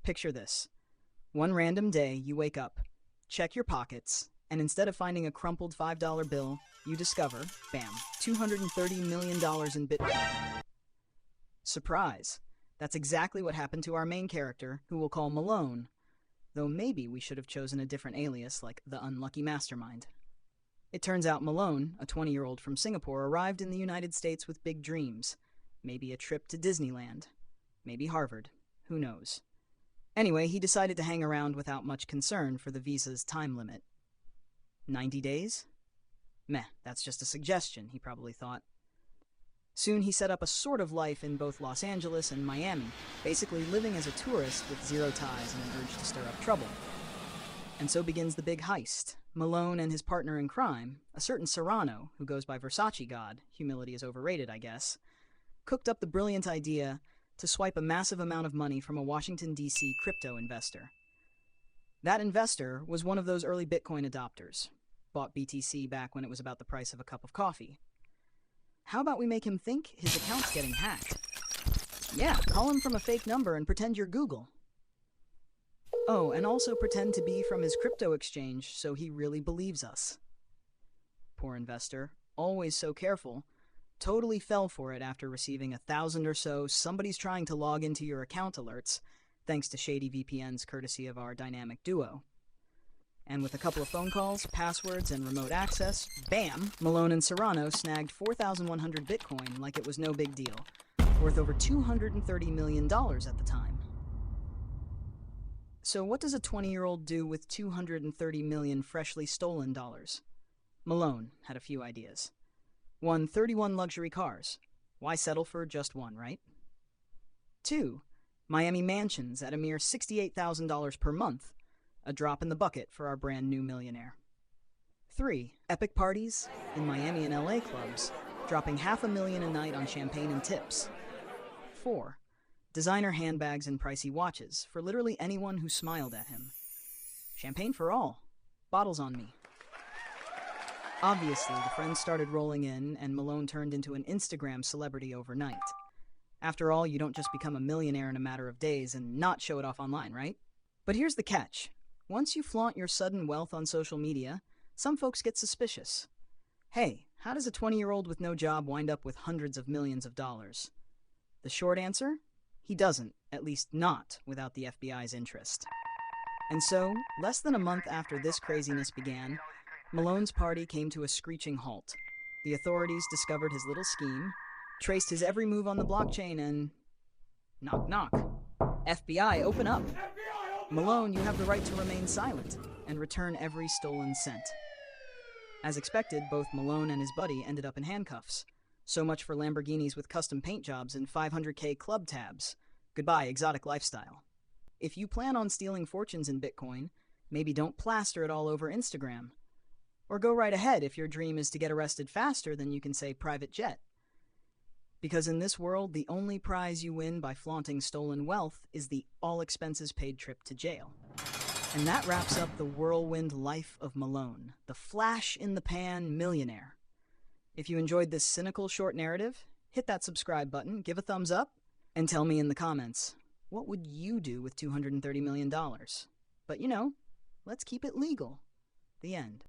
Picture this. One random day, you wake up, check your pockets, and instead of finding a crumpled $5 bill, you discover, bam, $230 million in Bitcoin. Surprise! That's exactly what happened to our main character, who we'll call Malone, though maybe we should have chosen a different alias like the Unlucky Mastermind. It turns out Malone, a 20-year-old from Singapore, arrived in the United States with big dreams. Maybe a trip to Disneyland. Maybe Harvard. Who knows? Anyway, he decided to hang around without much concern for the visa's time limit. 90 days? Meh, that's just a suggestion, he probably thought. Soon he set up a sort of life in both Los Angeles and Miami, basically living as a tourist with zero ties and an urge to stir up trouble. And so begins the big heist. Malone and his partner in crime, a certain Serrano, who goes by Versace God, humility is overrated, I guess, cooked up the brilliant idea to swipe a massive amount of money from a Washington, D.C. crypto investor. That investor was one of those early Bitcoin adopters, bought BTC back when it was about the price of a cup of coffee. How about we make him think his account's getting hacked? Yeah, call him from a fake number and pretend you're Google. Oh, and also pretend to be from his crypto exchange so he really believes us. Poor investor, always so careful, totally fell for it after receiving 1,000 or so "somebody's trying to log into your account" alerts, thanks to shady VPNs courtesy of our dynamic duo. And with a couple of phone calls, passwords, and remote access, bam, Malone and Serrano snagged 4,100 Bitcoin like it was no big deal, worth over $230 million at the time. So what does a 20-year-old do with $230 million freshly stolen dollars? Malone had a few ideas. 1. 31 luxury cars. Why settle for just one, right? 2. Miami mansions at a mere $68,000 per month. A drop in the bucket for our brand new millionaire. 3. Epic parties in Miami and LA clubs, dropping $500,000 a night on champagne and tips. 4. Designer handbags and pricey watches for literally anyone who smiled at him. Champagne for all. Bottles on me. Obviously, the friends started rolling in, and Malone turned into an Instagram celebrity overnight. After all, you don't just become a millionaire in a matter of days and not show it off online, right? But here's the catch. Once you flaunt your sudden wealth on social media, some folks get suspicious. Hey, how does a 20-year-old with no job wind up with hundreds of millions of dollars? The short answer? He doesn't, at least not without the FBI's interest. And so, less than a month after this craziness began, Malone's party came to a screeching halt. The authorities discovered his little scheme, traced his every move on the blockchain, and... knock, knock. FBI, open up! Malone, you have the right to remain silent and return every stolen cent. As expected, both Malone and his buddy ended up in handcuffs. So much for Lamborghinis with custom paint jobs and 500K club tabs. Goodbye, exotic lifestyle. If you plan on stealing fortunes in Bitcoin, maybe don't plaster it all over Instagram. Or go right ahead if your dream is to get arrested faster than you can say private jet. Because in this world, the only prize you win by flaunting stolen wealth is the all-expenses-paid trip to jail. And that wraps up the whirlwind life of Malone, the flash-in-the-pan millionaire. If you enjoyed this cynical short narrative, hit that subscribe button, give a thumbs up, and tell me in the comments, what would you do with $230 million? But you know, let's keep it legal. The end.